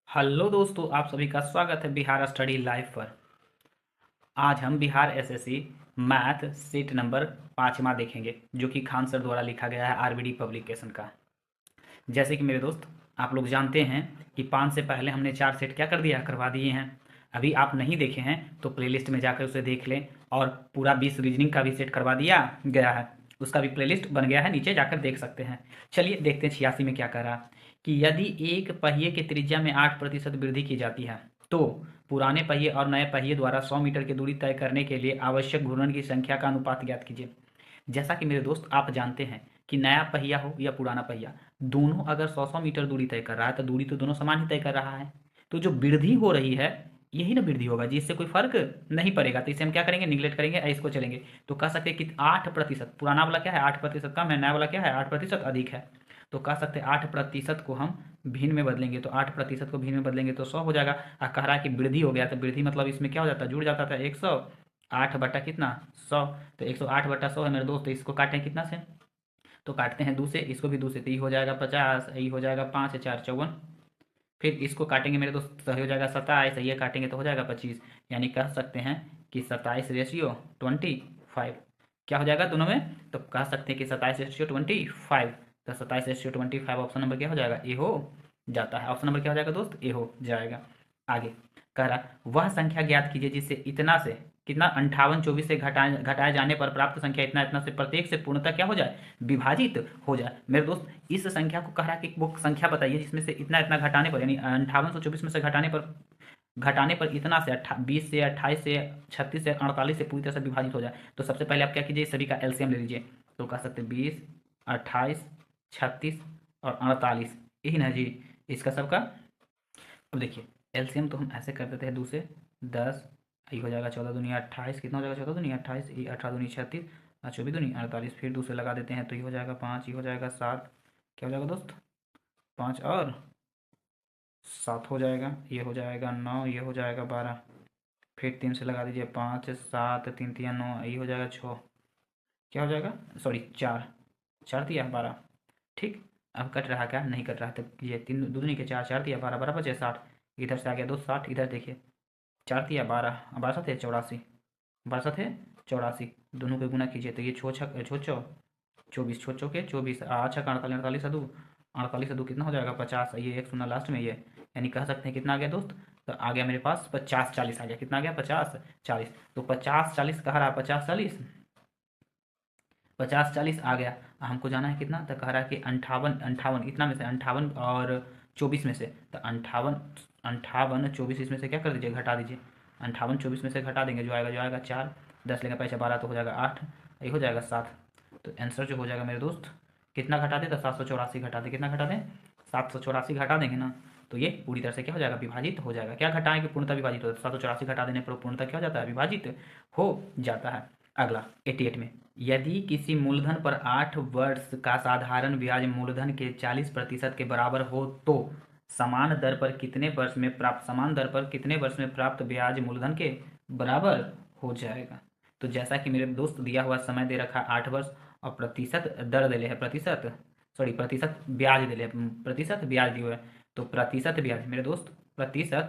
Hello दोस्तों, आप सभी का स्वागत है बिहार स्टडी लाइव पर। आज हम Bihar SSC math set number 5वां देखेंगे, जो कि खान सर द्वारा लिखा गया है आरबीडी पब्लिकेशन का। जैसे कि मेरे दोस्त, आप लोग जानते हैं कि 5 से पहले हमने 4 सेट क्या कर दिया, करवा दिए हैं। अभी आप नहीं देखे हैं तो प्लेलिस्ट में जाकर उसे देख लें। और पूरा 20 रीजनिंग का भी सेट करवा दिया गया है, उसका भी प्लेलिस्ट बन गया है, नीचे जाकर देख सकते हैं। चलिए देखते हैं 86 में क्या कह रहा कि यदि एक पहिए के त्रिज्या में 8% वृद्धि की जाती है तो पुराने पहिए और नए पहिए द्वारा 100 मीटर की दूरी तय करने के लिए आवश्यक घूर्णन की संख्या का अनुपात ज्ञात कीजिए। जैसा कि मेरे दोस्त आप जानते हैं कि नया पहिया हो या पुराना पहिया, दोनों अगर 100-100 मीटर दूरी तय कर रहा है तो दूरी तो दोनों समान ही तय कर रहा है। तो जो वृद्धि हो रही है, यही ना वृद्धि होगा जी, इससे कोई फर्क नहीं पड़ेगा। तो इसे हम क्या करेंगे, निगलेक्ट करेंगे, इसको चलेंगे। तो कह सकते हैं कि 8%, पुराना वाला क्या है 8% कम है, नया वाला क्या है 8% अधिक है। तो कह सकते हैं 8% को हम भिन्न में बदलेंगे, तो 8% को भिन्न में बदलेंगे तो 100 हो जाएगा। और कह रहा है कि वृद्धि हो गया, तो वृद्धि मतलब इसमें क्या हो जाता है, जुड़ जाता था 100, 8 बटा कितना 100। तो 108 बटा 100 है मेरे दोस्त। तो इसको काटें कितना से, तो काटते हैं 2 से, इसको भी 2 से, तो ये हो जाएगा 50, ये हो जाएगा 5 4 54। फिर इसको काटेंगे मेरे दोस्त तो हो जाएगा 27, ये काटेंगे तो हो जाएगा 25। यानी कह सकते हैं कि 27/25 क्या हो जाएगा दोनों में, तो कह सकते हैं कि 27/25। तो 27/25 ऑप्शन नंबर क्या हो जाएगा, ए हो जाता है। ऑप्शन नंबर क्या हो जाएगा दोस्त, ए हो जाएगा। आगे कह रहा वह संख्या ज्ञात कीजिए जिससे इतना से कितना 58/24 से घटाए घटाए जाने पर प्राप्त संख्या इतना इतना से प्रत्येक से पूर्णतः क्या हो जाए, विभाजित हो जाए। मेरे दोस्त इस संख्या को कह रहा है कि वो संख्या बताइए जिसमें से इतना इतना घटाने पर, यानी 5824 में से घटाने पर इतना से 20 से 28 से 36 से 48 से पूरी तरह से विभाजित हो जाए। तो सबसे पहले आप क्या कीजिए, सभी का एलसीएम ले लीजिए। तो कह सकते 20, 28, 36 और 48, यही ना जी इसका सबका। अब देखिए एलसीएम तो हम ऐसे कर देते हैं 2 से 10, ये हो जाएगा 14 दूनी 28, कितना हो जाएगा 14 दूनी 28, ये 18 दूनी 36 और 24 दूनी 48। फिर दूसरे लगा देते हैं तो ये हो जाएगा 5, ये हो जाएगा 7, क्या हो जाएगा दोस्त 5 और 7 हो जाएगा, ये हो जाएगा 9, ये हो जाएगा 12। फिर 3 से लगा दीजिए 5 7, 3 3 9, ये हो जाएगा 6, क्या हो जाएगा सॉरी 4, 4 दिया 12। ठीक, अब कट रहा क्या, नहीं कट रहा, तो ये 3 दूनी के 4, 4 दिया 12, 12 बचे 60। इधर से आ गया दोस्त 60, इधर देखिए 4 दिया 12, 12 सात है 84, 12 सात है 84। दोनों को गुना कीजिए तो ये छो छक छो चौ 24, छो चौ के 24, अच्छा 48, 48 दो 48 दो कितना हो जाएगा 50, ये एक सुना लास्ट में ये। यानी कह सकते हैं कितना आ गया दोस्त, तो आ गया मेरे पास 50 40 आ गया। कितना आ गया 50 40। तो 50 40 कह रहा है 50 40, 50 40 आ गया। हमको जाना है कितना, तो कह रहा है कि अंठावन, अंठावन इतना में से, अंठावन और 24 में से, तो अंठावन, अंठावन 24 इसमें से क्या कर दीजिए, घटा दीजिए। अंठावन 24 में से घटा देंगे, जो आएगा 4, 10 लेगा पैसा 12 तो हो जाएगा 8, ये हो जाएगा 7। तो आंसर जो हो जाएगा मेरे दोस्त, कितना घटा दें, तो 784 घटा दें। कितना घटा दें, 784 घटा देंगे ना, तो ये पूरी तरह से क्या हो जाएगा, विभाजित हो जाएगा। क्या घटाएं कि पूर्णतः विभाजित हो, 784 घटा देने पर पूर्णतः क्या हो जाता है, विभाजित हो जाता है। अगला 88 में, यदि किसी मूलधन पर 8 वर्ष का साधारण ब्याज मूलधन के 40% के बराबर हो तो समान दर पर कितने वर्ष में प्राप्त ब्याज मूलधन के बराबर हो जाएगा। तो जैसा कि मेरे दोस्त दिया हुआ समय दे रखा है 8 वर्ष, और प्रतिशत दर दे है, प्रतिशत ब्याज दे, प्रतिशत ब्याज दिए हुए है। तो प्रतिशत ब्याज मेरे दोस्त, प्रतिशत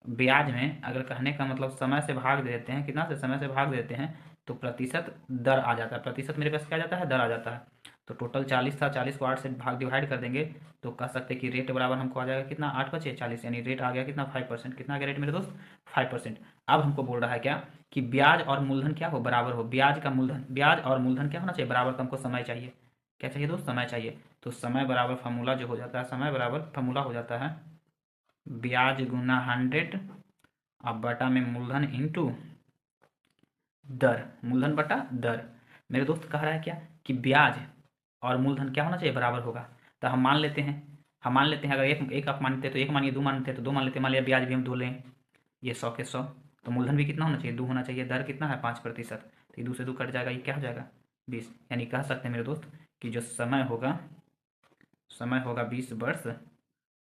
ब्याज में अगर कहने का मतलब समय से भाग दे देते हैं, कितना से, समय से भाग देते हैं, तो प्रतिशत दर आ जाता है। प्रतिशत मेरे पास क्या आ जाता है, दर आ जाता है। तो टोटल 40 था, 40 को 8 से भाग डिवाइड कर देंगे, तो कह सकते हैं कि रेट बराबर हमको आ जाएगा कितना, 8 × 40, यानी रेट आ गया कितना 5%। कितना आ गया रेट मेरे दोस्त 5%। अब हमको बोल रहा है क्या, कि ब्याज और मूलधन क्या हो, बराबर हो। ब्याज का मूलधन, ब्याज और मूलधन क्या होना चाहिए, बराबर। तो हमको समय चाहिए, क्या चाहिए दोस्त, समय चाहिए। तो समय बराबर फार्मूला जो हो जाता है, समय बराबर फार्मूला हो जाता है ब्याज गुना 100 अब बटा में मूलधन इंटू दर, मूलधन बटा दर। मेरे दोस्त कह रहा है क्या, कि ब्याज और मूलधन क्या होना चाहिए, बराबर होगा। तो हम मान लेते हैं अगर एक एक आप मानते हैं तो एक मानिए, दो मानते हैं तो दो मान लेते हैं। मान लिया ब्याज भी हम दो लें, ये 100 के 100, तो मूलधन भी कितना होना चाहिए, 2 होना चाहिए। दर कितना है 5%, तो ये 2 से 2 कट जाएगा, ये क्या हो जाएगा 20। यानी कह सकते हैं मेरे दोस्त कि जो समय होगा 20 वर्ष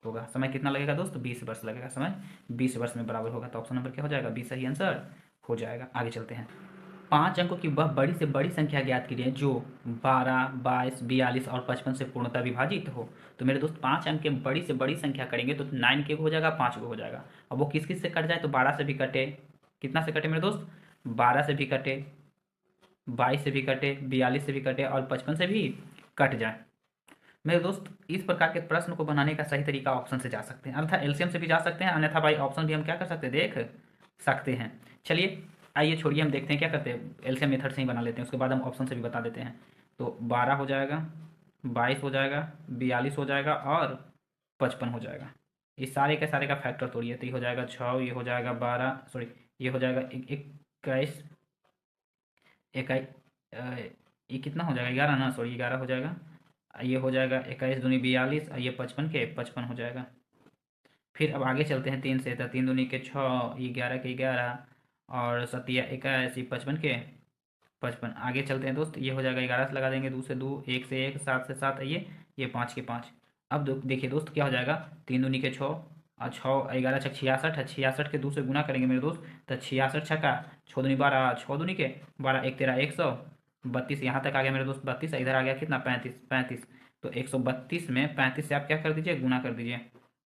होगा। समय कितना लगेगा दोस्त, 20 वर्ष लगेगा। समय 20 वर्ष में बराबर होगा। तो ऑप्शन नंबर क्या हो जाएगा, 20 सही आंसर हो जाएगा। आगे चलते हैं 5 अंकों की वह बड़ी से बड़ी संख्या ज्ञात कीजिए जो 12, 22, 42 और 55 से पूर्णतः विभाजित हो। तो मेरे दोस्त 5 अंक की बड़ी से बड़ी संख्या करेंगे तो 9 के हो जाएगा, 5 को हो जाएगा। अब वो किस किस से कट जाए, तो 12 से भी कटे, कितना से कटे मेरे दोस्त, 12 से भी कटे, 22 से भी कटे, 42 से भी कटे और 55 से भी कट जाए। मेरे दोस्त इस प्रकार के प्रश्न को बनाने का सही तरीका ऑप्शन से जा सकते हैं, अर्थात एलसीएम से भी जा सकते हैं, अन्यथा भाई ऑप्शन भी हम क्या कर सकते हैं, देख सकते हैं। चलिए आइए छोड़िए, हम देखते हैं क्या करते हैं, एलसीएम मेथड से ही बना लेते हैं, उसके बाद हम ऑप्शन से भी बता देते हैं। तो 12 हो जाएगा, 22 हो जाएगा, 42 हो जाएगा और 55 हो जाएगा। इस सारे के सारे का फैक्टर तोड़िए तो ये हो जाएगा 6, ये हो जाएगा 12, सॉरी ये हो जाएगा 21, इक्कीस, ये कितना हो जाएगा, 11 ना, सॉरी 11 हो जाएगा। ये हो जाएगा 21 दूनी 42, ये 55 के 55 हो जाएगा। फिर अब आगे चलते हैं 3 से, तो 3 दूनी के 6, ये 11 के 11 और 7 21, ये 55 के 55। आगे चलते हैं दोस्त, ये हो जाएगा 11 से लगा देंगे, 2 से 2, 1 से 1, 7 से 7, ये 5 के 5। अब देखिए दोस्त क्या हो जाएगा, 3 दूनी के 6 और 6 11 छक 66 है, 66 के 2 से गुना करेंगे मेरे दोस्त, तो 66 छक्का 6 दूनी 12, 6 दूनी के 12, 1 13 132, यहाँ तक आ गया मेरे दोस्त 32, इधर आ गया कितना 35 35। तो 132 में 35 से आप क्या कर दीजिए, गुना कर दीजिए।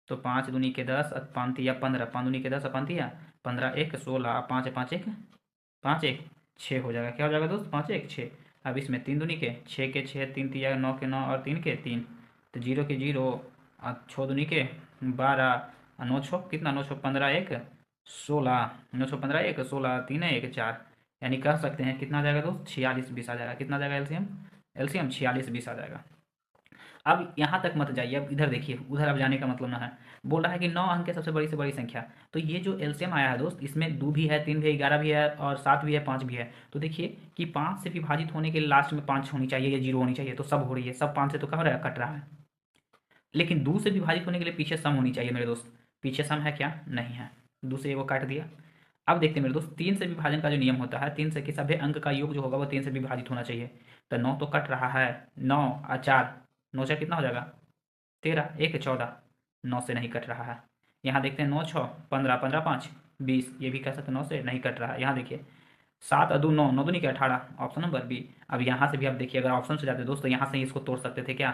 तो 5 दूनी के 10, 5 या 15, 5 दूनी के 10, 5 या 15, 1 16, 5 5 1 5 1 6 हो जाएगा। क्या हो जाएगा दोस्त, 5 1 6। अब इसमें 3 दूनी के 6 के 6, 3 तिया 9 के 9 और 3 के 3, तो 0 के 0 और 6 दूनी के 12 और 9 6 कितना, 9 6 15 1 16, 9 6 15 1 16, 3 1 4, यानी कह सकते हैं कितना आ जाएगा दोस्त, 46 20 आ जाएगा। कितना आ जाएगा एलसीएम, एलसीएम 46 20 आ जाएगा। अब यहाँ तक मत जाइए, अब इधर देखिए, उधर अब जाने का मतलब ना है। बोल रहा है कि 9 अंक के सबसे बड़ी से बड़ी संख्या, तो ये जो एलसीएम आया है दोस्त, इसमें 2 भी है, 3 भी है, 11 भी है और 7 भी है, 5 भी है। तो देखिए कि 5 से विभाजित होने के लास्ट में 5 होनी चाहिए या 0 होनी चाहिए, तो सब हो रही है, सब 5 से तो क्या हो रहा है, कट रहा है। लेकिन 2 से विभाजित होने के लिए पीछे सम होनी चाहिए मेरे दोस्त, पीछे सम है क्या, नहीं है, 2 से वो काट दिया। अब देखते हैं मेरे दोस्त, 3 से विभाजन का जो नियम होता है, 3 से कि सभी अंक का योग जो होगा वो 3 से विभाजित होना चाहिए। तो 9 तो कट रहा है, 9 और 4, 9 4 कितना हो जाएगा, 13, 1 14, 9 से नहीं कट रहा है। यहाँ देखते हैं 9 6 15, 15 5 20, ये भी कह सकते हैं 9 से नहीं कट रहा है। यहाँ देखिए 7 और 2 9, 9 दूनी के 18, ऑप्शन नंबर बी। अब यहाँ से भी आप देखिए, अगर ऑप्शन से जाते दोस्त तो यहाँ से ही इसको तोड़ सकते थे क्या,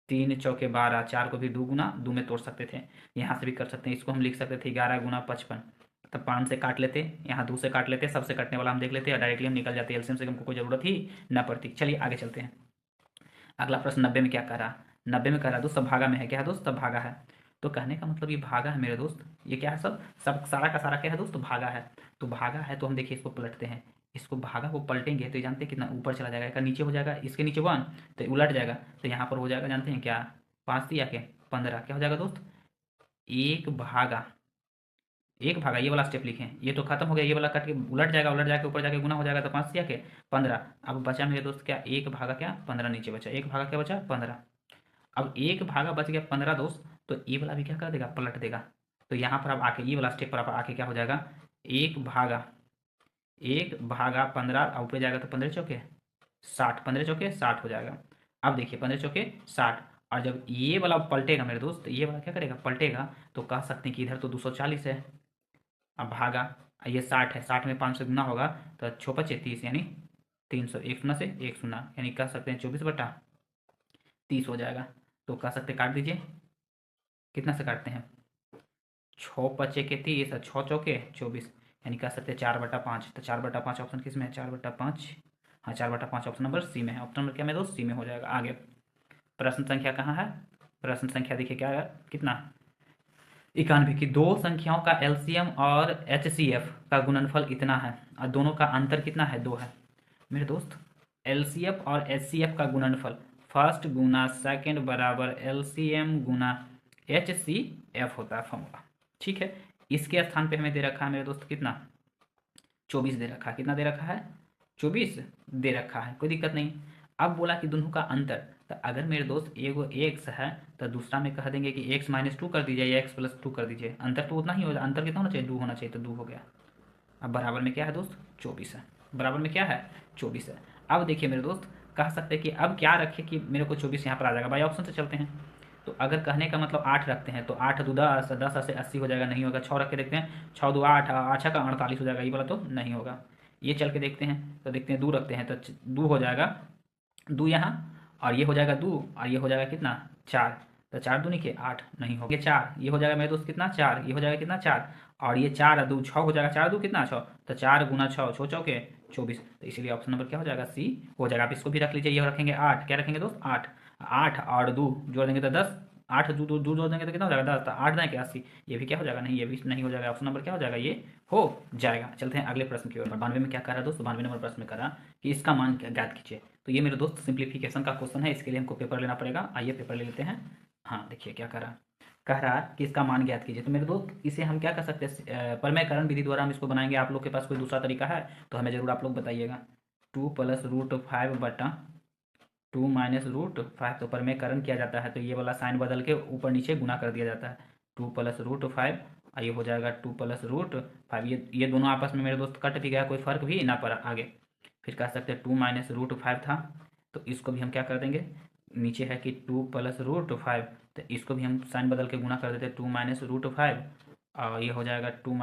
3 चौके 12, 4 को भी 2 गुना 2 में तोड़ सकते थे। यहाँ से भी कर सकते हैं, इसको हम लिख सकते थे 11 गुना 55, तब 5 से काट लेते, यहाँ 2 से काट लेते, सबसे कटने वाला हम देख लेते, डायरेक्टली हम निकल जाते, एलसीएम से हमको कोई जरूरत ही ना पड़ती। चलिए आगे चलते हैं। अगला प्रश्न 90 में क्या कह रहा, 90 में कह रहा दोस्त सब भागा में है, क्या है दोस्त, सब भागा है। तो कहने का मतलब ये भागा है मेरे दोस्त, ये क्या है, सब सब सारा का सारा क्या है दोस्त, भागा है। तो भागा है तो हम देखिए इसको पलटते हैं, इसको भागा को पलटेंगे तो ये जानते हैं कितना ऊपर चला जाएगा, इसका नीचे हो जाएगा, इसके नीचे 1 तो उलट जाएगा, तो यहाँ पर हो जाएगा जानते हैं क्या, 5 या के 15, क्या हो जाएगा दोस्त, एक भागा, एक भागा, ये वाला स्टेप लिखें, ये तो खत्म हो गया, ये वाला कट के उलट जाएगा, उलट जाके ऊपर जाके गुना हो जाएगा, तो 5 या के 15। अब बचा मेरे दोस्त क्या, एक भागा क्या 15 नीचे बचा, एक भागा क्या बचा 15। अब एक भागा बच गया 15 दोस्त, तो ये वाला भी क्या कर देगा, पलट देगा। तो यहाँ पर अब आके ये वाला स्टेप पर आप आके क्या हो जाएगा, एक भागा 15 और ऊपर जाएगा तो 15 चौके 60, 15 चौके 60 हो जाएगा। अब देखिए 15 चौके 60, और जब ये वाला पलटेगा मेरे दोस्त, ये वाला क्या करेगा, पलटेगा, तो कह सकते हैं कि इधर तो 240 है, अब भागा ये 60 है, 60 में 5 से गुना होगा तो 6 5 30, यानी 300, एक शून्य से एक शून्य, यानी कह सकते हैं 24/30 हो जाएगा। तो कह सकते काट दीजिए, कितना से काटते हैं, 6 5 के 30 और 6 चौके 24, यानी कह सकते हैं 4/5। तो 4/5 ऑप्शन किस में है, 4/5, हाँ 4/5 ऑप्शन नंबर सी में है। ऑप्शन नंबर क्या मेरे दोस्त, सी में हो जाएगा। आगे प्रश्न संख्या कहाँ है, प्रश्न संख्या देखिए क्या है, कितना 91 की दो संख्याओं का एलसीएम और एचसीएफ का गुणनफल इतना है और दोनों का अंतर कितना है, 2 है। मेरे दोस्त एलसीएफ और एचसीएफ का गुणनफल फर्स्ट गुना सेकंड बराबर एलसीएम गुना एचसीएफ होता है फॉर्मूला, ठीक है। इसके स्थान पे हमें दे रखा है मेरे दोस्त कितना, 24 दे रखा है, कितना दे रखा है, 24 दे रखा है, कोई दिक्कत नहीं। अब बोला कि दोनों का अंतर, तो अगर मेरे दोस्त एगो एक्स है तो दूसरा में कह देंगे कि x - 2 कर दीजिए या x + 2 कर दीजिए, अंतर तो उतना ही होगा, अंतर कितना होना चाहिए, 2 होना चाहिए, तो 2 हो गया। अब बराबर में क्या है दोस्त, 24 है, बराबर में क्या है 24 है। अब देखिए मेरे दोस्त कह सकते हैं कि अब क्या रखें कि मेरे को 24 यहाँ पर आ जाएगा, बाई ऑप्शन से चलते हैं। तो अगर कहने का मतलब 8 रखते हैं तो 8 2 10, 10 से 80 हो जाएगा, नहीं होगा। 6 रख के देखते हैं, 6 2 8, 8 का 48 हो जाएगा, ये वाला तो नहीं होगा। ये चल के देखते हैं, तो देखते हैं दो रखते हैं तो दो हो जाएगा, दो यहाँ, और ये हो जाएगा दो, और ये हो जाएगा कितना, चार। तो चार दूनी के आठ, नहीं हो गया चार, ये हो जाएगा मेरे दोस्त कितना, चार, ये हो जाएगा कितना, चार, और ये चार दो छः हो जाएगा, चार दो कितना, छः, तो चार गुना छः, छः चौके 24। तो इसीलिए ऑप्शन नंबर क्या हो जाएगा, सी हो जाएगा। आप इसको भी रख लीजिए, ये रखेंगे आठ, क्या रखेंगे दोस्त, आठ, आठ और दो जोड़ देंगे तो 10, आठ दो दो दो जोड़ देंगे तो कितना हो जाएगा, 10, तो आठ दें क्या, 80। ये भी क्या हो जाएगा, नहीं ये भी नहीं हो जाएगा, ऑप्शन नंबर क्या हो जाएगा, ये हो जाएगा। चलते हैं अगले प्रश्न की ओर। 92 में क्या कर रहा है दोस्त, 92 नंबर प्रश्न में कर रहा कि इसका मान क्या ज्ञात कीजिए। तो ये मेरे दोस्त सिंप्लीफिकेशन का क्वेश्चन है, इसके लिए हमको पेपर लेना पड़ेगा। आइए पेपर ले लेते हैं। हाँ देखिए क्या कर रहा, कह रहा कि इसका मान ज्ञात कीजिए। तो मेरे दोस्त इसे हम क्या कर सकते हैं, प्रमेयकरण विधि द्वारा हम इसको बनाएंगे। आप लोग के पास कोई दूसरा तरीका है तो हमें जरूर आप लोग बताइएगा। 2 + √5 बटा 2 - √5, तो प्रमेयकरण किया जाता है तो ये वाला साइन बदल के ऊपर नीचे गुना कर दिया जाता है। 2 + √5, और ये हो जाएगा 2 + √5। ये दोनों आपस में मेरे दोस्त कट भी गया, कोई फर्क भी ना पड़ा आगे। फिर कह सकते हैं 2 - √5 था, तो इसको भी हम क्या कर देंगे, नीचे है कि 2 + √5, तो इसको भी हम साइन बदल के गुना कर देते हैं, 2 - √5, और ये हो जाएगा 2 -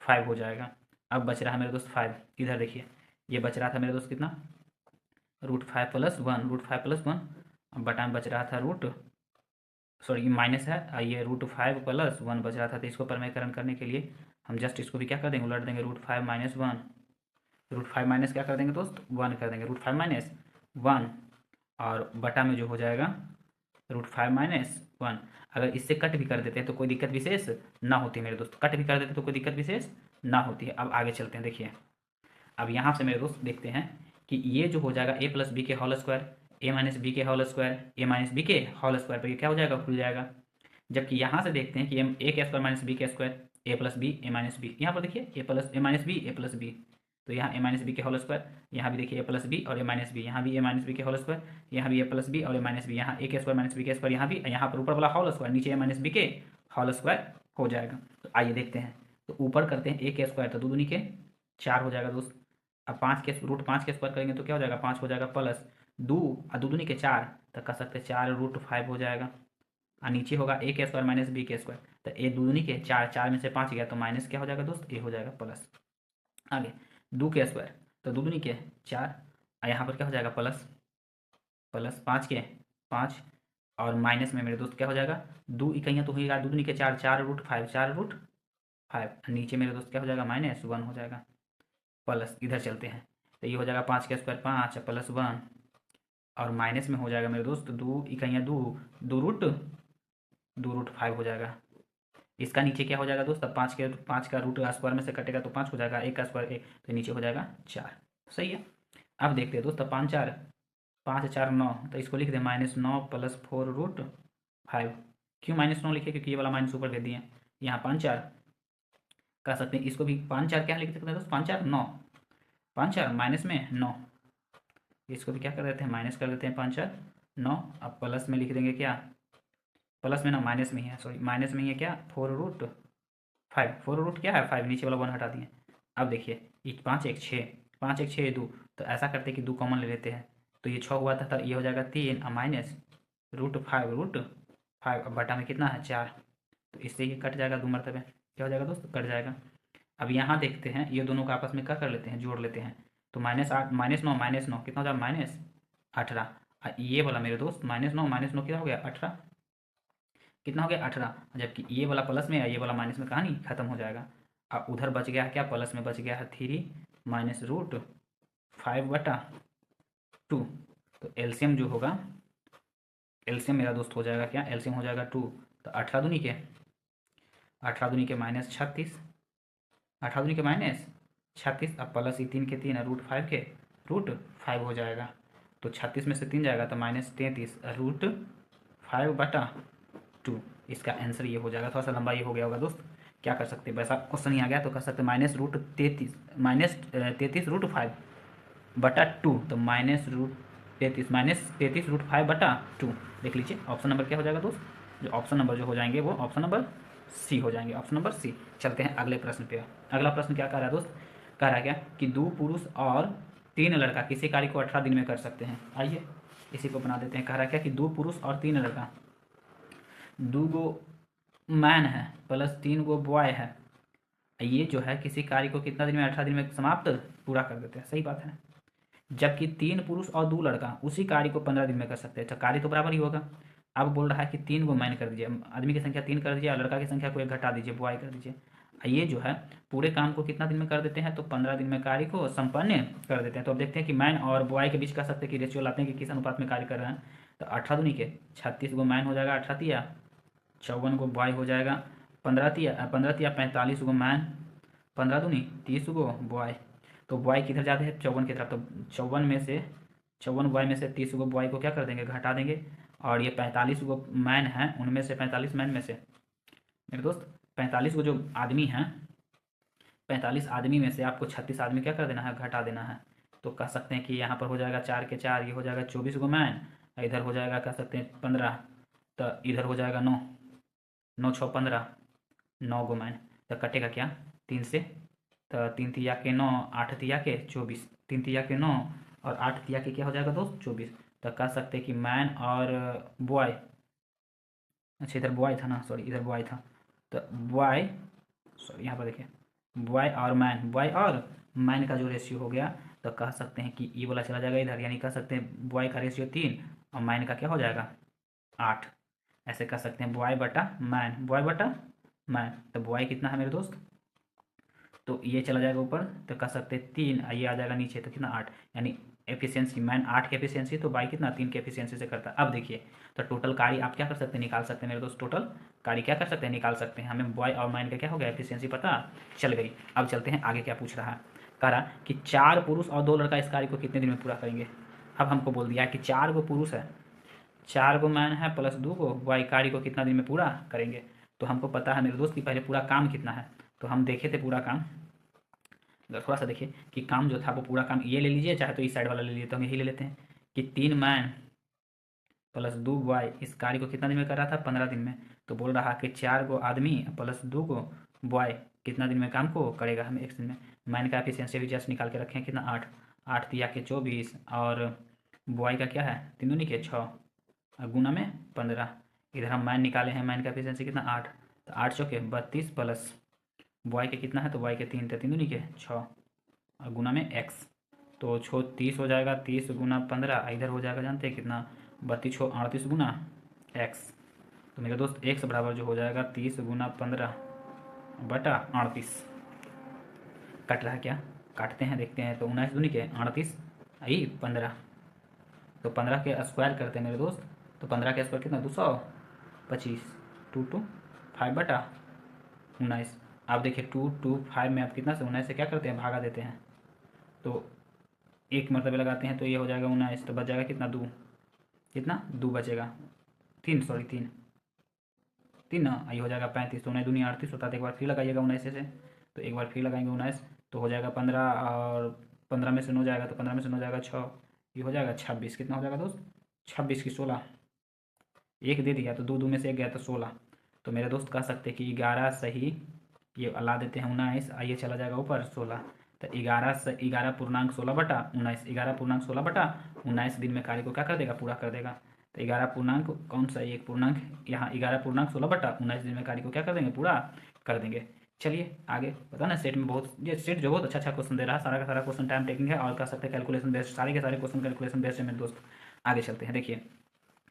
√5 हो जाएगा। अब बच रहा है मेरे दोस्त 5, इधर देखिए, ये बच रहा था मेरे दोस्त कितना, √5 + 1, √5 + 1, बटा में बच रहा था सॉरी माइनस है, ये √5 + 1 बच रहा था। तो इसको प्रमेयकरण करने के लिए हम जस्ट इसको भी क्या कर देंगे, उलट देंगे, √5 - 1, √5 माइनस क्या कर देंगे दोस्त, 1 कर देंगे, √5 - 1, और बटा में जो हो जाएगा √5 - 1। अगर इससे कट भी कर देते हैं तो कोई दिक्कत विशेष ना होती मेरे दोस्त, कट भी कर देते तो कोई दिक्कत विशेष ना होती है। अब आगे चलते हैं, देखिए अब यहाँ से मेरे दोस्त देखते हैं कि ये जो हो जाएगा a + b के होल स्क्वायर, a - b के होल स्क्वायर, a - b के होल स्क्वायर पर ये क्या हो जाएगा, खुल जाएगा। जबकि यहाँ से देखते हैं कि a के स्क्वायर - b के square, a + b a - b, यहाँ पर देखिए a + b, तो यहाँ a - b के होल स्क्वायर, यहाँ भी देखिए a + b और a - b, यहाँ भी a - b के होल स्क्वायर, यहाँ भी a + b और a - b, यहाँ a के स्क्वायर - b के स्क्वायर, यहाँ भी, यहाँ पर ऊपर वाला होल स्क्वायर, नीचे a - b के होल स्क्वायर हो जाएगा। तो आइए देखते हैं, तो ऊपर करते हैं a के स्क्वायर, तो दो दूनी के 4 हो जाएगा दोस्त। अब 5 के √5 के स्क्वायर करेंगे तो क्या हो जाएगा, 5 हो जाएगा, प्लस 2 और दो दूनी के 4, तो कर सकते हैं 4 √5 हो जाएगा। और नीचे होगा a के स्क्वायर - b के स्क्वायर, तो a दूनी के 4, 4 में से 5 गया तो माइनस क्या हो जाएगा दोस्त, a हो जाएगा प्लस। आगे 2 के स्क्वायर, तो दो दूनी के 4, और यहाँ पर क्या हो जाएगा, प्लस 5 के 5, और माइनस में मेरे दोस्त क्या हो जाएगा, 2 इकाइयाँ तो होगा, दो दूनी के 4, 4 √5, 4 √5, नीचे मेरे दोस्त क्या हो जाएगा, -1 हो जाएगा, प्लस इधर चलते हैं, तो ये हो जाएगा 5 के स्क्वायर 5 + 1, और माइनस में हो जाएगा मेरे दोस्त 2 इकाइयाँ 2, 2 √5 हो जाएगा। इसका नीचे क्या हो जाएगा दोस्त, अब 5 का रूट स्क्वायर में से कटेगा तो 5 हो जाएगा, 1 का स्क्वायर 1, तो नीचे हो जाएगा 4। सही है। अब देखते हैं दोस्त, 5 4, 5 4 9, तो इसको लिख दें -9 + 4 √5। क्यों -9 लिखे, क्योंकि ये वाला माइनस ऊपर दे दिए। यहाँ 5 4 कर सकते हैं, इसको भी 5 4 क्या लिख सकते हैं दोस्त, 5 4 9, 5 4 माइनस में 9, इसको भी क्या कर देते हैं, माइनस कर देते हैं, 5 4 9। अब प्लस में लिख देंगे क्या, प्लस में ना, माइनस में ही है, सॉरी माइनस में ही है क्या, 4 √5, 4 क्या है 5, नीचे वाला 1 हटा दिए। अब देखिए 5 1 6, 5 1 6 2, तो ऐसा करते हैं कि 2 कॉमन ले लेते हैं, तो ये 6 हुआ था, तो ये हो जाएगा 3 और माइनस √5, अब बटा में कितना है 4, तो इससे ये कट जाएगा, 2 मरतबे क्या हो जाएगा दोस्त, कट जाएगा। अब यहाँ देखते हैं, ये दोनों का आपस में क्या कर लेते हैं, जोड़ लेते हैं, तो -8 -9 कितना हो जाएगा, -18। ये वाला मेरे दोस्त -9 -9 कितना हो गया, 18, कितना हो गया 18, जबकि ये वाला प्लस में है, ये वाला माइनस में, कहानी खत्म हो जाएगा। अब उधर बच गया है क्या, प्लस में बच गया है 3 -√5 बटा 2, तो एलसीएम जो होगा, एलसीएम मेरा दोस्त हो जाएगा क्या, एलसीएम हो जाएगा 2, तो 18 दूनी के -36, 18 दूनी के -36, अब प्लस ही 3 के 3 √5 के √5 हो जाएगा, तो 36 में से 3 जाएगा तो -33 √5 बटा 2। इसका आंसर ये हो जाएगा। थोड़ा सा लंबा ये हो गया होगा दोस्त, क्या कर सकते हैं, वैसा क्वेश्चन ही आ गया तो कर सकते हैं -√33 √5 बटा 2, तो -√33 √5 बटा 2। देख लीजिए ऑप्शन नंबर क्या हो जाएगा दोस्त, जो ऑप्शन नंबर जो हो जाएंगे वो ऑप्शन नंबर सी हो जाएंगे, ऑप्शन नंबर सी। चलते हैं अगले प्रश्न पे। अगला प्रश्न क्या कह रहा है दोस्त, कह रहा है क्या कि 2 पुरुष और 3 लड़का किसी कार्य को 18 दिन में कर सकते हैं। आइए इसी को बना देते हैं। कह रहा है क्या कि 2 पुरुष और 3 लड़का, 2 गो मैन है प्लस 3 गो बॉय है, ये जो है किसी कार्य को कितना दिन में, 18 दिन में समाप्त पूरा कर देते हैं, सही बात है। जबकि 3 पुरुष और 2 लड़का उसी कार्य को 15 दिन में कर सकते हैं, तो कार्य तो बराबर ही होगा। अब बोल रहा है कि 3 को मैन कर दीजिए, आदमी की संख्या 3 कर दीजिए और लड़का की संख्या को 1 घटा दीजिए, बॉय कर दीजिए। ये जो है पूरे काम को कितना दिन में कर देते हैं, तो 15 दिन में कार्य को संपन्न कर देते हैं। तो अब देखते हैं कि मैन और बॉय के बीच कर सकते हैं कि रेशियो लाते हैं कि किस अनुपात में कार्य कर रहे हैं। तो 18 दूनी के 36 गो मैन हो जाएगा, 18 तिया 54 गो बॉय हो जाएगा, 15 तिया 45 गो मैन, 15 दूनी 30 गो बॉय। तो बॉय किधर जाते हैं, 54 की तरफ, तो 54 में से 54 बॉय में से 30 गो बॉय को क्या कर देंगे, घटा देंगे। और ये 45 गो मैन हैं, उनमें से 45 मैन में से मेरे दोस्त 45 गो जो आदमी हैं, 45 आदमी में से आपको 36 आदमी क्या कर देना है, घटा देना है। तो कह सकते हैं कि यहाँ पर हो जाएगा 4 के 4, ये हो जाएगा 24 गो मैन, इधर हो जाएगा कह सकते हैं 15, तो इधर हो जाएगा 9, 9 6 15, 9 गो मैन। तो कटेगा क्या 3 से, तो 3 तिया के 9, 8 तिया के 24, 3 तिया के 9 और 8 तिया के क्या हो जाएगा दोस्त 24। तो कह सकते हैं कि मैन और बॉय, अच्छा इधर बॉय था ना, सॉरी इधर बॉय था, तो बॉय, सॉरी यहाँ पर देखिए बॉय और मैन, बॉय और मैन का जो रेशियो हो गया, तो कह सकते हैं कि ये वाला चला जाएगा इधर, यानी कह सकते हैं बॉय का रेशियो 3 और मैन का क्या हो जाएगा 8। ऐसे कह सकते हैं बॉय बटा मैन, बॉय बटा मैन। तो बॉय कितना है मेरे दोस्त, तो ये चला जाएगा ऊपर, तो कह सकते हैं 3, ये आ जाएगा नीचे, तो कितना 8, यानी एफिशिएंसी मैन 8 की एफिशिएंसी, तो बाई कितना 3 की एफिशिएंसी से करता है। अब देखिए तो टोटल कार्य आप क्या कर सकते हैं, निकाल सकते हैं मेरे दोस्त, टोटल कार्य क्या कर सकते हैं, निकाल सकते हैं। हमें बॉय और मैन का क्या हो गया, एफिशिएंसी पता चल गई। अब चलते हैं आगे, क्या पूछ रहा है, कह रहा कि 4 पुरुष और 2 लड़का इस कार्य को कितने दिन में पूरा करेंगे। अब हमको बोल दिया कि 4 गो पुरुष है, 4 गो मैन है प्लस 2 गो बॉय, कार्य को कितना दिन में पूरा करेंगे। तो हमको पता है मेरे दोस्त कि पहले पूरा काम कितना है, तो हम देखे थे पूरा काम, अगर थोड़ा सा देखिए कि काम जो था वो पूरा काम, ये ले लीजिए चाहे तो इस साइड वाला ले लीजिए, तो हम यही ले लेते हैं कि 3 मैन प्लस 2 बॉय इस कार्य को कितना दिन में कर रहा था, 15 दिन में। तो बोल रहा कि 4 गो आदमी प्लस 2 गो बॉय कितना दिन में काम को करेगा, हम एक दिन में। मैन का एफिशिएंसी भी जस्ट निकाल के रखे हैं कितना 8, 8 तिया के 24 और बॉय का क्या है 3 दूनी के 6 और गुना में 15। इधर हम मैन निकाले हैं, मैन का एफिशिएंसी कितना 8, तो 8 चौके 32 प्लस बॉय के कितना है, तो बॉय के 3, तो 3 दूनी के 6 और गुना में एक्स, तो 30 हो जाएगा, 30 गुना 15, इधर हो जाएगा जानते हैं कितना 32 38 गुना एक्स। तो मेरे दोस्त एक्स बराबर जो हो जाएगा 30 गुना 15 बटा 38। कट रहा है क्या, काटते हैं देखते हैं, तो 19 दूनी के 38 आई 15, तो 15 के स्क्वायर करते हैं मेरे दोस्त, तो 15 के स्क्वायर कितना 225, 225 बटा 19। आप देखिए 225 में आप कितना से 19 से क्या करते हैं, भागा देते हैं, तो एक मरतबे लगाते हैं, तो ये हो जाएगा 19, तो बच जाएगा कितना 2, कितना 2 बचेगा 3, सॉरी 3 3 ना, ये हो जाएगा 35, तो 19 दूनी 38 होता है। तो एक बार फिर लगाइएगा 19 से, तो एक बार फिर लगाएंगे 19, तो हो जाएगा 15 और 15 में से 9 जाएगा, तो 15 में से 9 जाएगा 6, ये हो जाएगा 26, कितना हो जाएगा दोस्त 26 की 16, एक दे दिया तो 2 2 में से एक गया तो 16। तो मेरे दोस्त कह सकते हैं कि 11 सही, ये अला देते हैं 19, आइए चला जाएगा ऊपर 16, तो 11 से 11 पूर्णांक 16 बटा 19, 11 पूर्णांक 16 बटा 19 दिन में कार्य को क्या कर देगा, पूरा कर देगा। तो 11 पूर्णांक कौन सा एक पूर्णांक, यहाँ 11 पूर्णांक 16 बटा 19 दिन में कार्य को क्या कर देंगे, पूरा कर देंगे। चलिए आगे, पता ना सेट में बहुत, ये सेट जो बहुत अच्छा अच्छा क्वेश्चन दे रहा है, सारा का सारा क्वेश्चन टाइम टेकिंग है और कह सकते हैं कैलकुलेशन बेस्ड, सारे के सारे क्वेश्चन कैलकुलेशन बेस्ड है मेरे दोस्त। आगे चलते हैं, देखिए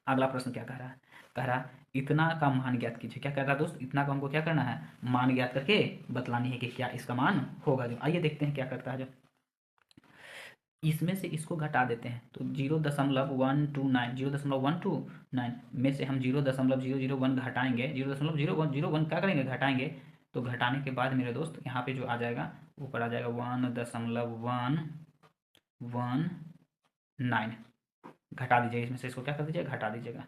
अगला प्रश्न क्या कह रहा है, कह रहा इतना का मान ज्ञात कीजिए। क्या कह रहा है दोस्त, इतना का हमको क्या करना है, मान ज्ञात करके बतलानी है कि क्या इसका मान होगा। जो आइए देखते हैं क्या करता है। जो इसमें से इसको घटा देते हैं, तो 0.129, 0.129 में से हम 0.001 घटाएंगे, 0.0101 क्या करेंगे, घटाएंगे। तो घटाने के बाद मेरे दोस्त यहाँ पे जो आ जाएगा, ऊपर आ जाएगा 1.119, घटा दीजिएगा इसमें से, इसको क्या कर दीजिएगा, घटा दीजिएगा।